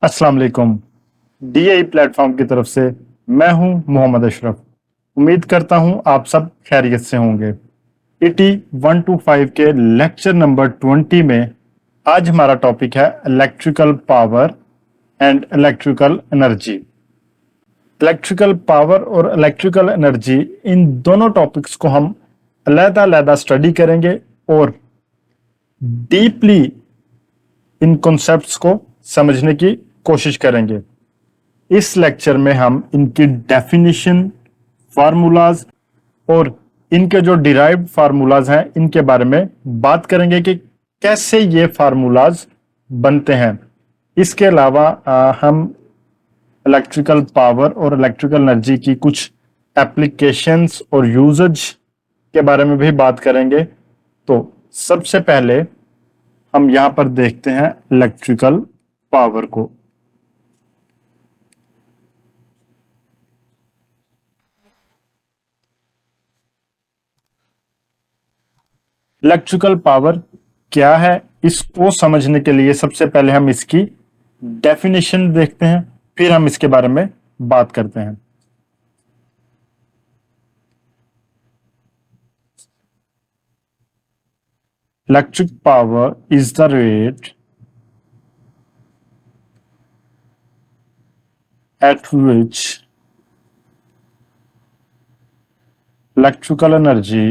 अस्सलाम वालेकुम। DI platform की तरफ से मैं हूं मोहम्मद अशरफ। उम्मीद करता हूं आप सब खैरियत से होंगे। ईटी 125 के लेक्चर नंबर 20 में आज हमारा टॉपिक है electrical power and electrical energy. Electrical power और इलेक्ट्रिकल एनर्जी, इन दोनों टॉपिक्स को हम अलग-अलग स्टडी करेंगे और डीपली इन कॉन्सेप्ट्स को समझने की कोशिश करेंगे। इस लेक्चर में हम इनकी डेफिनेशन, फार्मूलाज और इनके जो डिराइव्ड फार्मूलाज हैं इनके बारे में बात करेंगे कि कैसे ये फार्मूलाज बनते हैं। इसके अलावा हम इलेक्ट्रिकल पावर और इलेक्ट्रिकल एनर्जी की कुछ एप्लीकेशंस और यूजेज के बारे में भी बात करेंगे। तो सबसे पहले हम यहां पर देखते हैं इलेक्ट्रिकल पावर को। इलेक्ट्रिकल पावर क्या है, इसको समझने के लिए सबसे पहले हम इसकी डेफिनेशन देखते हैं, फिर हम इसके बारे में बात करते हैं। Electric power is the rate at which electrical energy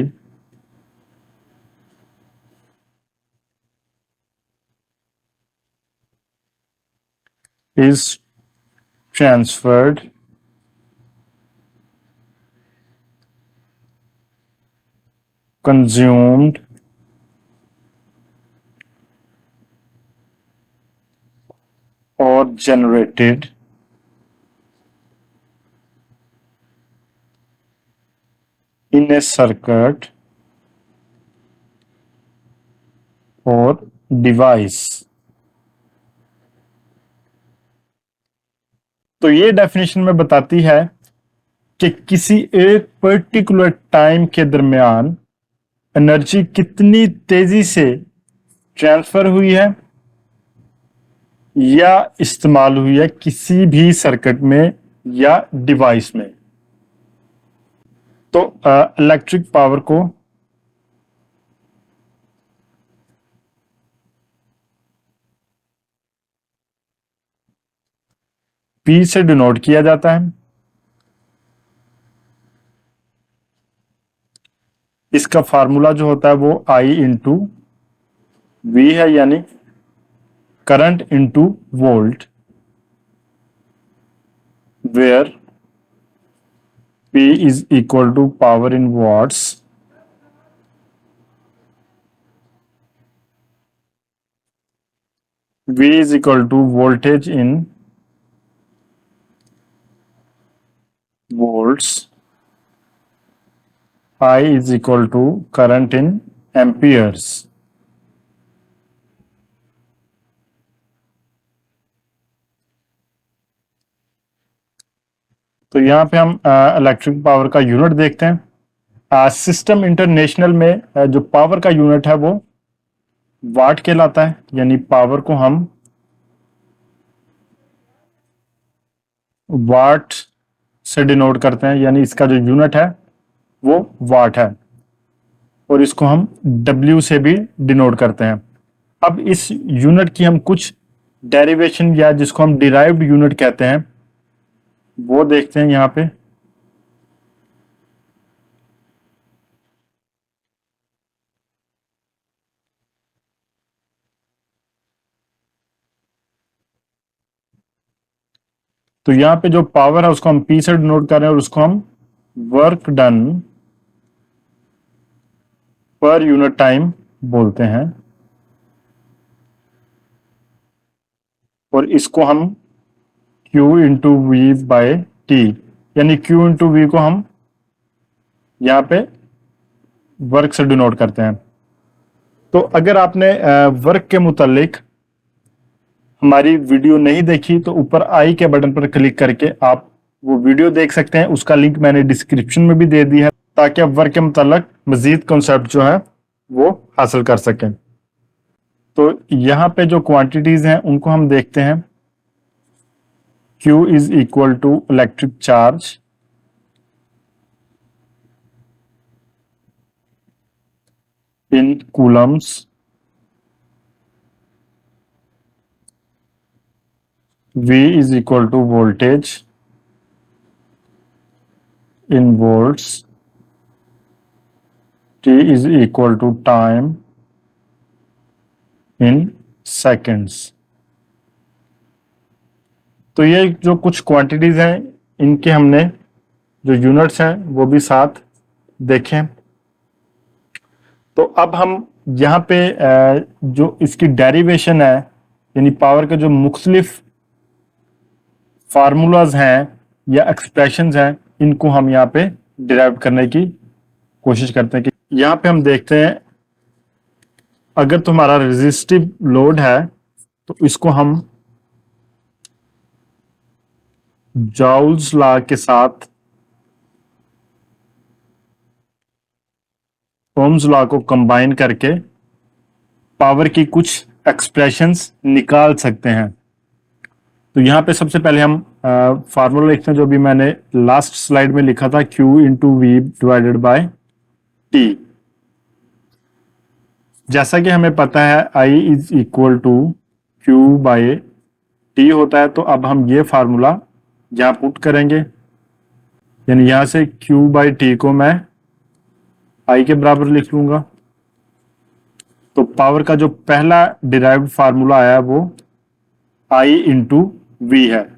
is transferred consumed or generated in a circuit or device। तो ये डेफिनेशन में बताती है कि किसी एक पर्टिकुलर टाइम के दरमियान एनर्जी कितनी तेजी से ट्रांसफर हुई है या इस्तेमाल हुई है किसी भी सर्किट में या डिवाइस में। तो इलेक्ट्रिक पावर को P से डिनोट किया जाता है। इसका फार्मूला जो होता है वो I इंटू V है, यानी current into volt, where P is equal to power in watts V is equal to voltage in volts, I is equal to current in amperes। तो यहां पे हम इलेक्ट्रिक पावर का यूनिट देखते हैं। System international में जो पावर का यूनिट है वो वाट कहलाता है, यानी पावर को हम वाट से डिनोट करते हैं, यानी इसका जो यूनिट है वो वाट है और इसको हम W से भी डिनोट करते हैं। अब इस यूनिट की हम कुछ डेरिवेशन या जिसको हम डिराइव्ड यूनिट कहते हैं वो देखते हैं यहां पे। तो यहां पे जो पावर है उसको हम P से डिनोट कर रहे हैं और उसको हम work done per unit time बोलते हैं और इसको हम Q into V by T, यानी Q इंटू वी को हम यहां पे वर्क से डिनोट करते हैं। तो अगर आपने वर्क के मुतालिक हमारी वीडियो नहीं देखी तो ऊपर आई के बटन पर क्लिक करके आप वो वीडियो देख सकते हैं। उसका लिंक मैंने डिस्क्रिप्शन में भी दे दिया है ताकि आप वर्क के मुतालिक मजीद कॉन्सेप्ट जो है वो हासिल कर सकें। तो यहाँ पे जो क्वांटिटीज हैं उनको हम देखते हैं। Q is equal to electric charge in coulombs. V is equal to voltage in volts. T is equal to time in seconds. तो ये जो कुछ क्वांटिटीज हैं इनके हमने जो यूनिट्स हैं वो भी साथ देखें। तो अब हम यहाँ पे जो इसकी डेरिवेशन है यानी पावर के जो मुख्तलिफ फार्मूलाज हैं या एक्सप्रेशंस हैं इनको हम यहाँ पे डिराइव करने की कोशिश करते हैं। कि यहाँ पे हम देखते हैं अगर तुम्हारा रेजिस्टिव लोड है तो इसको हम जॉल्स लॉ के साथ ओम्स लॉ को कंबाइन करके पावर की कुछ एक्सप्रेशंस निकाल सकते हैं। तो यहाँ पे सबसे पहले हम फार्मूला लिखते हैं जो भी मैंने लास्ट स्लाइड में लिखा था, Q into V divided by T. जैसा कि हमें पता है I is equal to Q by T होता है, तो अब हम ये फार्मूला यहाँ पुट करेंगे, यानी यहां से Q बाई टी को मैं I के बराबर लिख लूंगा। तो पावर का जो पहला डिराइव्ड फार्मूला आया वो I इंटू वी है,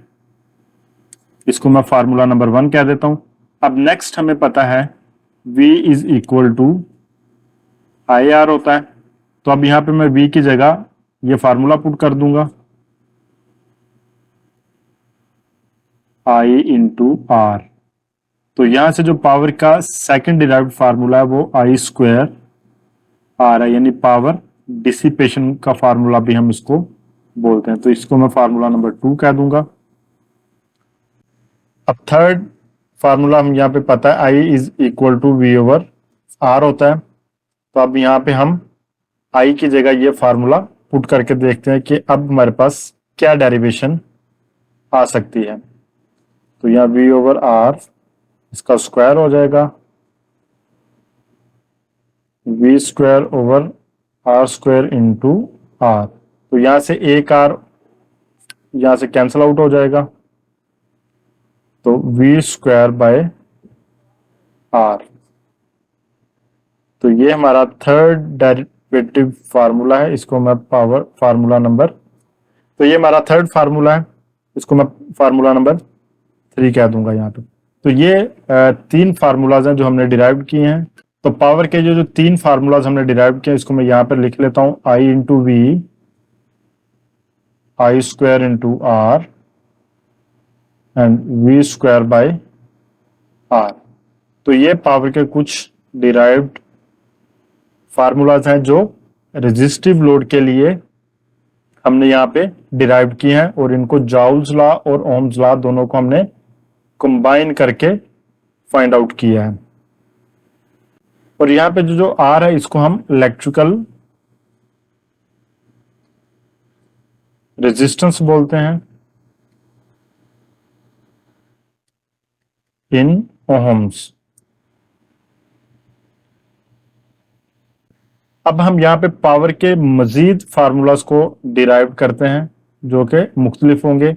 इसको मैं फार्मूला नंबर 1 कह देता हूं। अब नेक्स्ट हमें पता है V is equal to I R होता है, तो अब यहां पे मैं V की जगह ये फार्मूला पुट कर दूंगा I इंटू आर। तो यहां से जो पावर का सेकंड डिराइव्ड फार्मूला है वो I स्क्वायर आर है, यानी पावर डिसिपेशन का फार्मूला भी हम इसको बोलते हैं। तो इसको मैं फार्मूला नंबर 2 कह दूंगा। अब थर्ड फार्मूला हम यहाँ पे पता है I is equal to V over R होता है, तो अब यहाँ पे हम I की जगह ये फार्मूला पुट करके देखते हैं कि अब हमारे पास क्या डेरिवेशन आ सकती है। तो यहाँ वी ओवर आर इसका स्क्वायर हो जाएगा, V square over R square into R. तो यहां से एक आर यहां से कैंसिल आउट हो जाएगा, तो वी स्क्वायर बाय आर। तो ये हमारा थर्ड डेरिवेटिव फार्मूला है, इसको मैं पावर फार्मूला नंबर, तो ये हमारा थर्ड फार्मूला है, इसको मैं फार्मूला नंबर 3 कह दूंगा यहाँ पे। तो ये 3 फार्मूलाज हैं जो हमने डिराइव किए हैं। तो पावर के जो 3 फार्मूलाज हमने डिराइव किए इसको मैं यहाँ पर लिख लेता हूँ, I into V, I square into R and V square by R. तो ये पावर के कुछ डिराइव्ड फार्मूलाज हैं जो रेजिस्टिव लोड के लिए हमने यहाँ पे डिराइव किए हैं, और इनको जॉल्स लॉ और ओम्स लॉ दोनों को हमने कंबाइन करके फाइंड आउट किया है। और यहां पे जो आर है इसको हम इलेक्ट्रिकल रेजिस्टेंस बोलते हैं इन ओहम्स। अब हम यहाँ पे पावर के मजीद फार्मूलाज को डिराइव करते हैं जो कि मुख्तलिफ होंगे।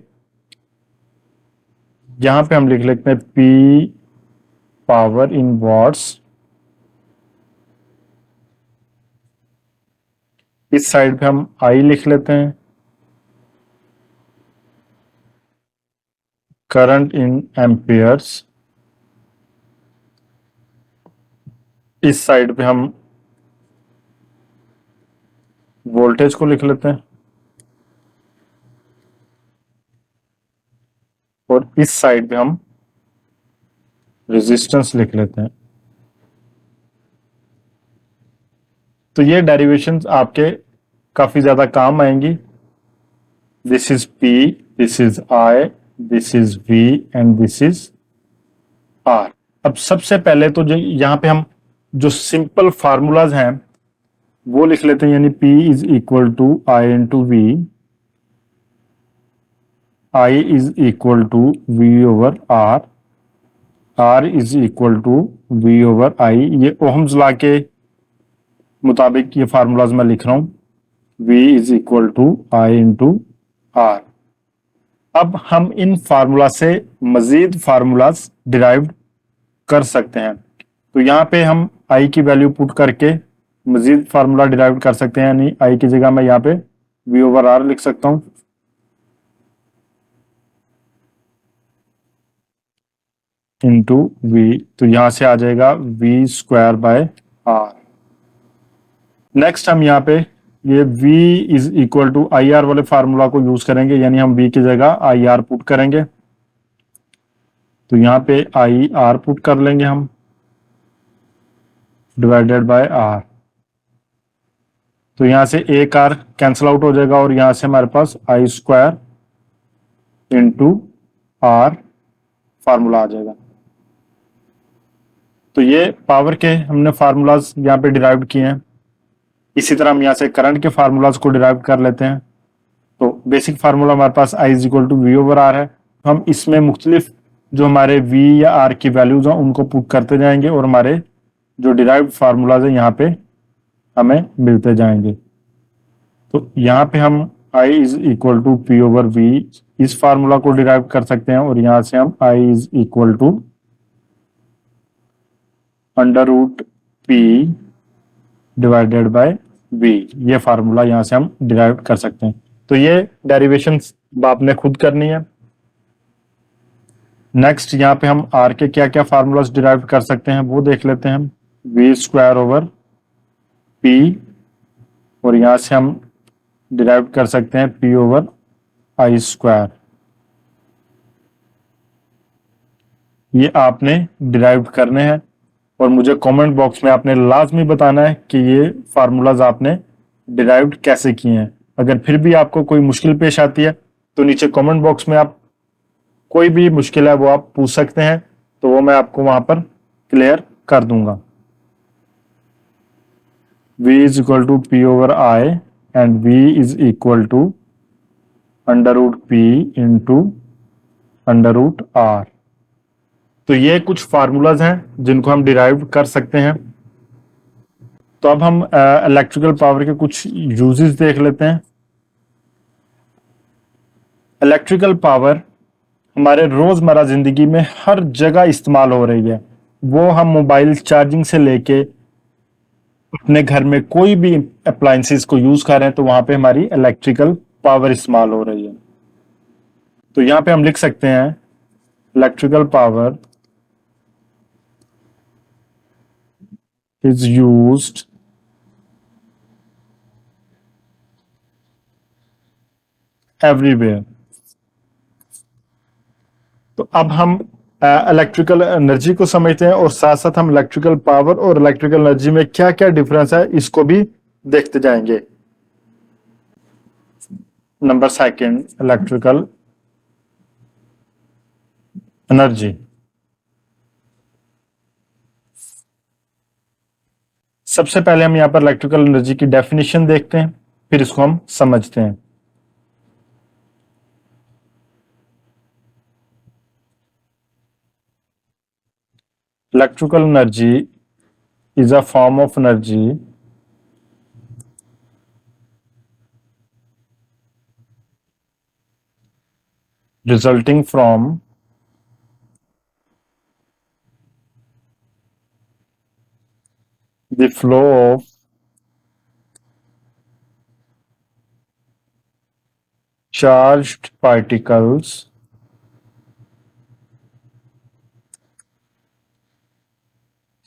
यहां पे हम लिख लेते हैं P पावर इन वॉट्स, इस साइड पे हम I लिख लेते हैं, करंट इन एम्पियर्स, इस साइड पे हम वोल्टेज को लिख लेते हैं, और इस साइड पे हम रेजिस्टेंस लिख लेते हैं। तो ये डेरिवेशंस आपके काफी ज्यादा काम आएंगी। This is P, this is I, this is V and this is R। अब सबसे पहले तो जो यहाँ पे हम जो सिंपल फार्मूलाज हैं वो लिख लेते हैं, यानी P is equal to I into V, I is equal to V over R, R is equal to V over I. ये ओहम्स लॉ के मुताबिक ये फार्मूलाज मैं लिख रहा हूं, V is equal to I into R. अब हम इन फार्मूला से मजीद फार्मूलाज डिराइव कर सकते हैं। तो यहाँ पे हम आई की वैल्यू पुट करके मजीद फार्मूला डिराइव कर सकते हैं, यानी आई की जगह मैं यहाँ पे V ओवर आर लिख सकता हूं इंटू वी। तो यहां से आ जाएगा V square by R. Next हम यहाँ पे ये V is equal to I R वाले फार्मूला को यूज करेंगे, यानी हम V की जगह आई आर पुट करेंगे। तो यहाँ पे आई आर पुट कर लेंगे हम डिवाइडेड बाय आर। तो यहां से एक आर कैंसिल आउट हो जाएगा और यहां से हमारे पास आई स्क्वायर इंटू आर फार्मूला आ जाएगा। तो ये पावर के हमने फार्मूलाज यहाँ पे डिराइव किए हैं। इसी तरह हम यहाँ से करंट के फार्मूलाज को डिराइव कर लेते हैं। तो बेसिक फार्मूला हमारे पास I is equal to V over R है। हम इसमें मुख्तलिफ जो हमारे वी या आर की वैल्यूज हैं उनको पुट करते जाएंगे और हमारे जो डिराइव्ड फार्मूलाज है यहाँ पे हमें मिलते जाएंगे। तो यहाँ पे हम I is equal to P over V इस फार्मूला को डिराइव कर सकते हैं और यहाँ से हम I is equal to under root P divided by V, ये फार्मूला यहां से हम डिराइव कर सकते हैं। तो ये डेरिवेशन आपने खुद करनी है। नेक्स्ट यहाँ पे हम आर के क्या क्या फार्मूलाज डिराइव कर सकते हैं वो देख लेते हैं। वी स्क्वायर ओवर पी और यहां से हम डिराइव कर सकते हैं पी ओवर आई स्क्वायर। ये आपने डिराइव करने हैं और मुझे कमेंट बॉक्स में आपने लाजमी बताना है कि ये फार्मूलाज आपने डिराइव्ड कैसे किए हैं। अगर फिर भी आपको कोई मुश्किल पेश आती है तो नीचे कमेंट बॉक्स में आप कोई भी मुश्किल है वो आप पूछ सकते हैं, तो वो मैं आपको वहां पर क्लियर कर दूंगा। V is equal to P over I and V is equal to under root P into under root R. तो ये कुछ फार्मूलाज हैं जिनको हम डिराइव कर सकते हैं। तो अब हम इलेक्ट्रिकल पावर के कुछ यूजेस देख लेते हैं। इलेक्ट्रिकल पावर हमारे रोजमर्रा जिंदगी में हर जगह इस्तेमाल हो रही है। वो हम मोबाइल चार्जिंग से लेके अपने घर में कोई भी अप्लायंसेस को यूज कर रहे हैं तो वहां पे हमारी इलेक्ट्रिकल पावर इस्तेमाल हो रही है। तो यहां पे हम लिख सकते हैं electrical power is used everywhere। तो अब हम इलेक्ट्रिकल एनर्जी को समझते हैं और साथ साथ हम इलेक्ट्रिकल पावर और इलेक्ट्रिकल एनर्जी में क्या क्या डिफरेंस है इसको भी देखते जाएंगे। Number second, electrical energy. सबसे पहले हम यहां पर इलेक्ट्रिकल एनर्जी की डेफिनेशन देखते हैं, फिर इसको हम समझते हैं। Electrical energy is a form of energy resulting from the flow of charged particles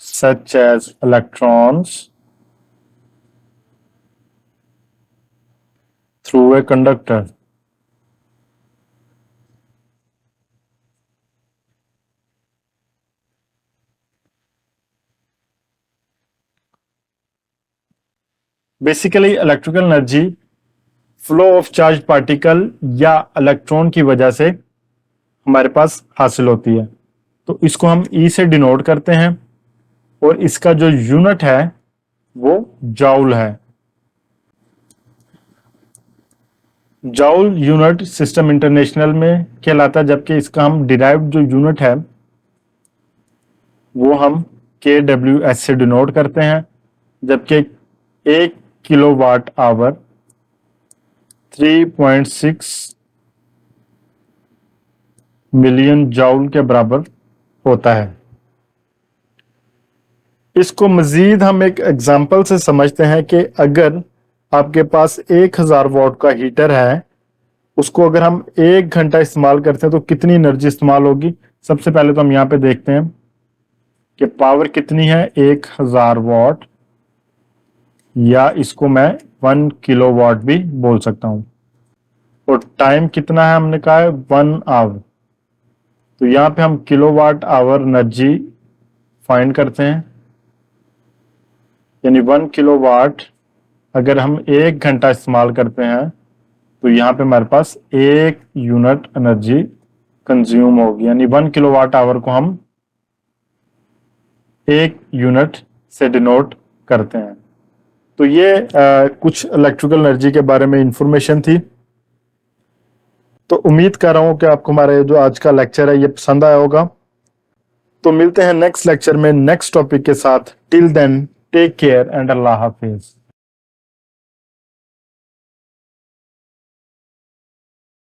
such as electrons through a conductor। Basically electrical energy flow of charge particle या इलेक्ट्रॉन की वजह से हमारे पास हासिल होती है। तो इसको हम ई से डिनोट करते हैं और इसका जो यूनिट है वो जाउल है। जॉल यूनिट सिस्टम इंटरनेशनल में कहलाता है, जबकि इसका हम डिराइव्ड जो यूनिट है वो हम KWH से डिनोट करते हैं, जबकि 1 किलोवाट आवर 3.6 मिलियन जॉल के बराबर होता है। इसको मजीद हम एक एग्जाम्पल से समझते हैं कि अगर आपके पास 1000 वॉट का हीटर है, उसको अगर हम 1 घंटा इस्तेमाल करते हैं तो कितनी एनर्जी इस्तेमाल होगी। सबसे पहले तो हम यहाँ पे देखते हैं कि पावर कितनी है, 1000 वॉट, या इसको मैं 1 किलोवाट भी बोल सकता हूं। और टाइम कितना है, हमने कहा है 1 आवर। तो यहाँ पे हम किलोवाट आवर एनर्जी फाइंड करते हैं, यानी 1 किलोवाट अगर हम 1 घंटा इस्तेमाल करते हैं तो यहाँ पे हमारे पास 1 यूनिट एनर्जी कंज्यूम होगी, यानी 1 किलोवाट आवर को हम 1 यूनिट से डिनोट करते हैं। तो ये कुछ इलेक्ट्रिकल एनर्जी के बारे में इंफॉर्मेशन थी। तो उम्मीद कर रहा हूं कि आपको हमारे जो आज का लेक्चर है ये पसंद आया होगा। तो मिलते हैं नेक्स्ट लेक्चर में नेक्स्ट टॉपिक के साथ। Till then take care and अल्लाह हाफिज।